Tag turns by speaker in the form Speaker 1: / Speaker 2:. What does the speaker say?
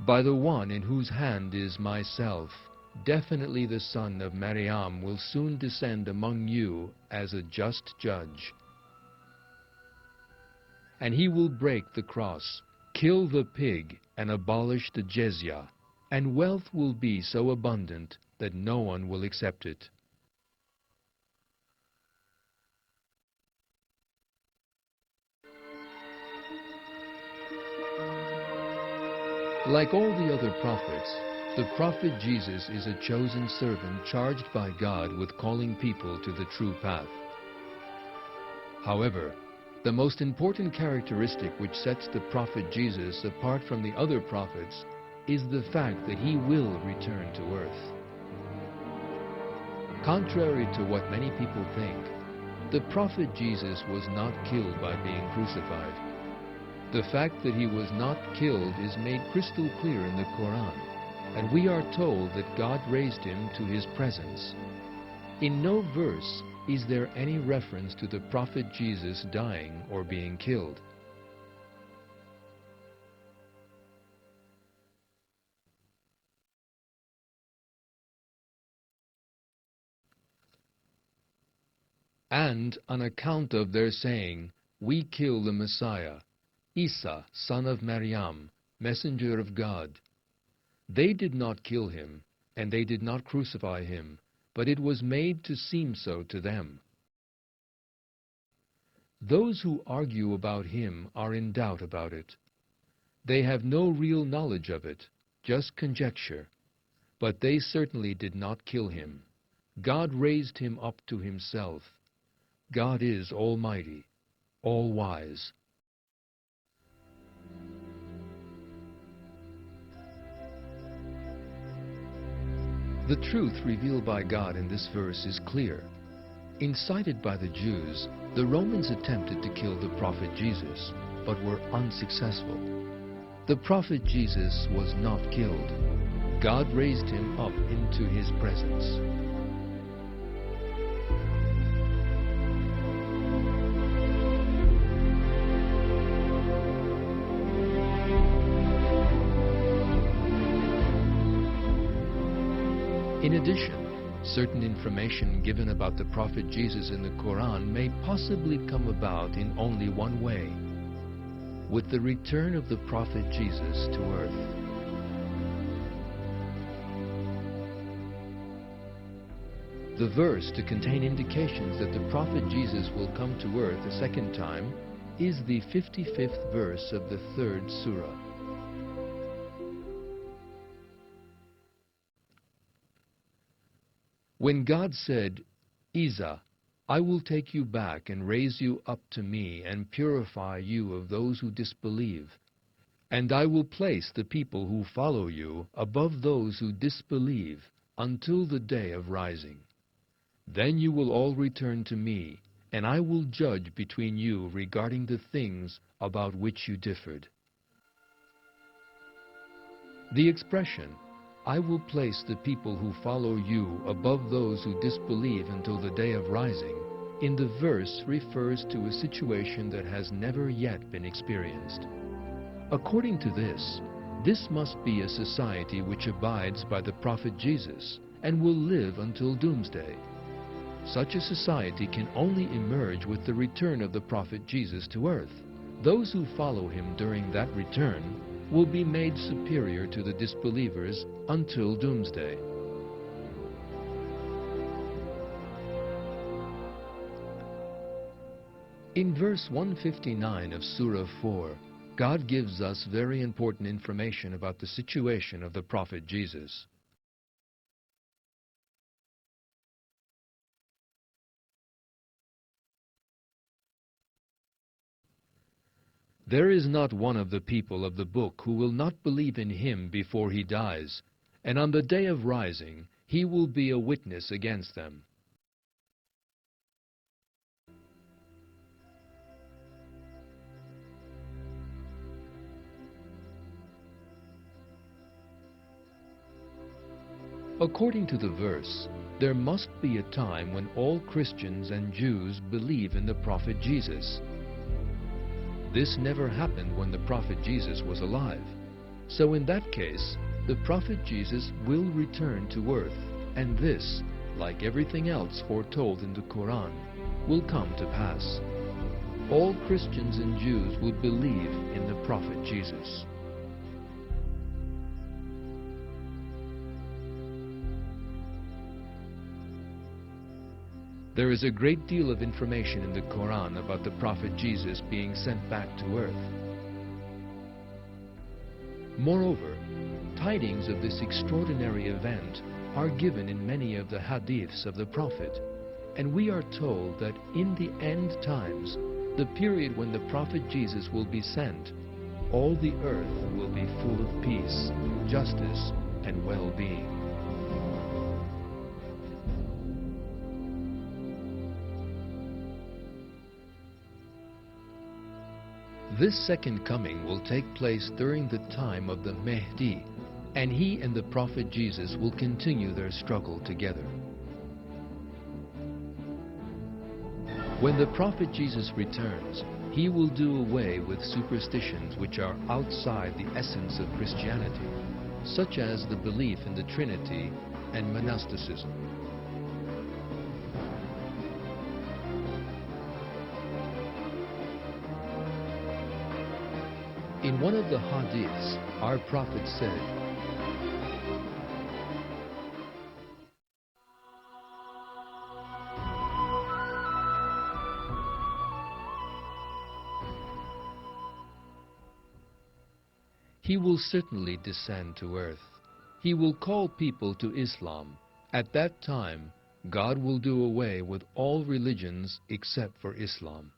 Speaker 1: By the one in whose hand is myself, definitely the son of Mariam will soon descend among you as a just judge. And he will break the cross, kill the pig, and abolish the jizya, and wealth will be so abundant that no one will accept it. Like all the other prophets, the prophet Jesus is a chosen servant charged by God with calling people to the true path. However, the most important characteristic which sets the prophet Jesus apart from the other prophets is the fact that he will return to earth. Contrary to what many people think, the prophet Jesus was not killed by being crucified. The fact that he was not killed is made crystal clear in the Quran, and we are told that God raised him to his presence. In no verse is there any reference to the prophet Jesus dying or being killed. And on account of their saying, "We kill the Messiah, Isa, son of Maryam, messenger of God," they did not kill him, and they did not crucify him, but it was made to seem so to them. Those who argue about him are in doubt about it. They have no real knowledge of it, just conjecture. But they certainly did not kill him. God raised him up to himself. God is almighty, all-wise. The truth revealed by God in this verse is clear. Incited by the Jews, the Romans attempted to kill the prophet Jesus, but were unsuccessful. The prophet Jesus was not killed. God raised him up into his presence. In addition, certain information given about the prophet Jesus in the Quran may possibly come about in only one way: with the return of the prophet Jesus to earth. The verse to contain indications that the prophet Jesus will come to earth a second time is the 55th verse of the 3rd surah. When God said, "Isa, I will take you back and raise you up to me and purify you of those who disbelieve, and I will place the people who follow you above those who disbelieve until the day of rising. Then you will all return to me, and I will judge between you regarding the things about which you differed." The expression, "I will place the people who follow you above those who disbelieve until the day of rising," in the verse refers to a situation that has never yet been experienced. According to this must be a society which abides by the prophet Jesus and will live until doomsday. Such a society can only emerge with the return of the prophet Jesus to earth. Those who follow him during that return will be made superior to the disbelievers until doomsday. In verse 159 of Surah 4, God gives us very important information about the situation of the prophet Jesus. There is not one of the people of the book who will not believe in him before he dies, and on the day of rising he will be a witness against them. According to the verse, there must be a time when all Christians and Jews believe in the prophet Jesus. This never happened when the prophet Jesus was alive. So in that case, the prophet Jesus will return to earth, and this, like everything else foretold in the Quran, will come to pass. All Christians and Jews would believe in the prophet Jesus. There is a great deal of information in the Quran about the prophet Jesus being sent back to earth. Moreover, tidings of this extraordinary event are given in many of the hadiths of the prophet, and we are told that in the end times, the period when the prophet Jesus will be sent, all the earth will be full of peace, justice, and well-being. This second coming will take place during the time of the Mahdi, and he and the prophet Jesus will continue their struggle together. When the prophet Jesus returns, he will do away with superstitions which are outside the essence of Christianity, such as the belief in the Trinity and monasticism. In one of the hadiths, our prophet said, "He will certainly descend to earth. He will call people to Islam. At that time, God will do away with all religions except for Islam."